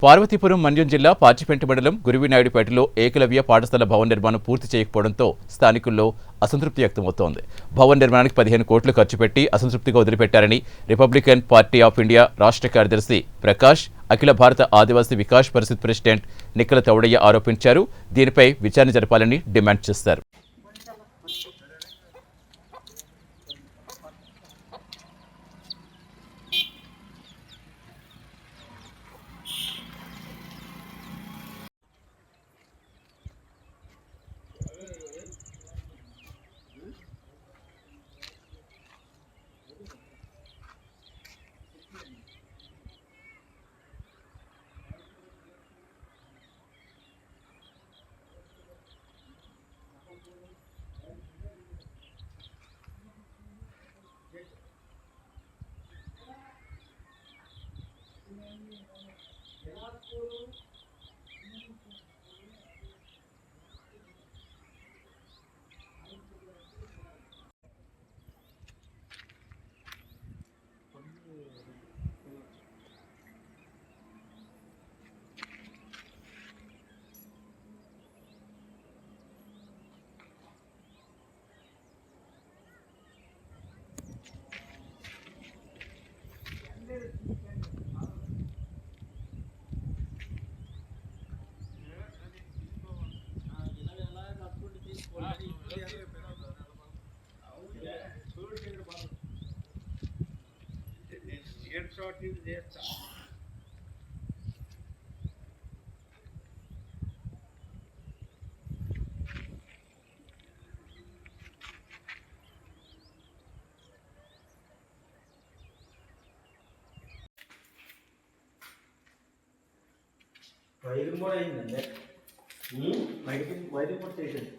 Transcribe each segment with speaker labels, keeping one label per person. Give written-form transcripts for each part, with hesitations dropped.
Speaker 1: పార్వతీపురం మన్యం జిల్లా పాచిపెంట మండలం గురువినాయుడుపేటలో ఏకలవ్య పాఠశాల భవన నిర్మాణం పూర్తి చేయకపోవడంతో స్థానికుల్లో అసంతృప్తి వ్యక్తమవుతోంది. భవన నిర్మాణానికి 15 కోట్లు ఖర్చు పెట్టి అసంతృప్తిగా వదిలిపెట్టారని రిపబ్లికన్ పార్టీ ఆఫ్ ఇండియా రాష్ట్ర కార్యదర్శి ప్రకాష్, అఖిల భారత ఆదివాసీ వికాస్ పరిషత్ ప్రెసిడెంట్ నిక్కల తౌడయ్య ఆరోపించారు. దీనిపై విచారణ జరపాలని డిమాండ్ చేశారు.
Speaker 2: వైరింగ్ కూడా అయిందండి. వైరింగ్ కూడా చేసింది.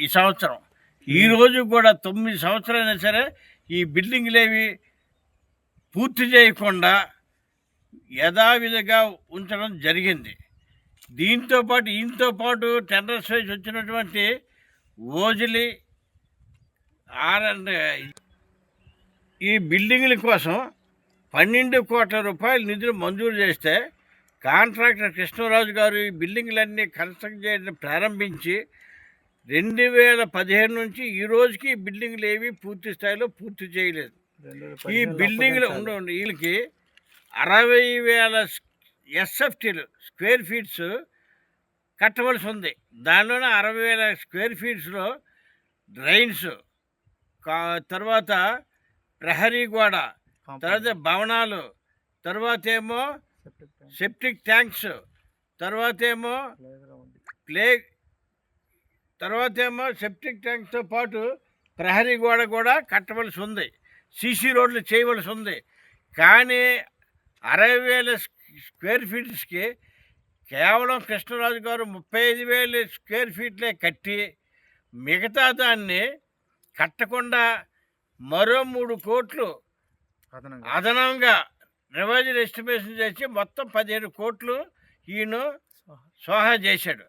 Speaker 3: ఈ సంవత్సరం ఈరోజు కూడా 9 సంవత్సరాలైనా సరే ఈ బిల్డింగ్లేవి పూర్తి చేయకుండా యథావిధిగా ఉంచడం జరిగింది. ఈయనతో పాటు టెండర్స్ వేసి వచ్చినటువంటి ఓజిలి ఈ బిల్డింగ్ల కోసం 12 కోట్ల రూపాయల నిధులు మంజూరు చేస్తే కాంట్రాక్టర్ కృష్ణరాజు గారు ఈ బిల్డింగ్లన్నీ కన్స్ట్రక్ట్ చేయడం ప్రారంభించి 2015 నుంచి ఈ రోజుకి బిల్డింగ్లు ఏవి పూర్తి స్థాయిలో పూర్తి చేయలేదు. ఈ బిల్డింగ్లు ఉండండి వీళ్ళకి 60,000 SFTలు స్క్వేర్ ఫీట్స్ కట్టవలసి ఉంది. దానిలోనే 60,000 స్క్వేర్ ఫీట్స్లో డ్రైన్స్, తర్వాత ప్రహరీ గోడ, తర్వాత భవనాలు, తర్వాత ఏమో సెప్టిక్ ట్యాంక్స్, తర్వాత ఏమో సెప్టిక్ ట్యాంక్తో పాటు ప్రహరీ గోడ కూడా కట్టవలసి ఉంది. సీసీ రోడ్లు చేయవలసి ఉంది. కానీ 60,000 స్క్వేర్ ఫీట్స్కి కేవలం కృష్ణరాజు గారు 35,000 స్క్వేర్ ఫీట్లే కట్టి మిగతా దాన్ని కట్టకుండా మరో 3 కోట్లు అదనంగా రివైజ్డ్ ఎస్టిమేషన్ చేసి మొత్తం 15 కోట్లు ఈయన సోహా చేశాడు.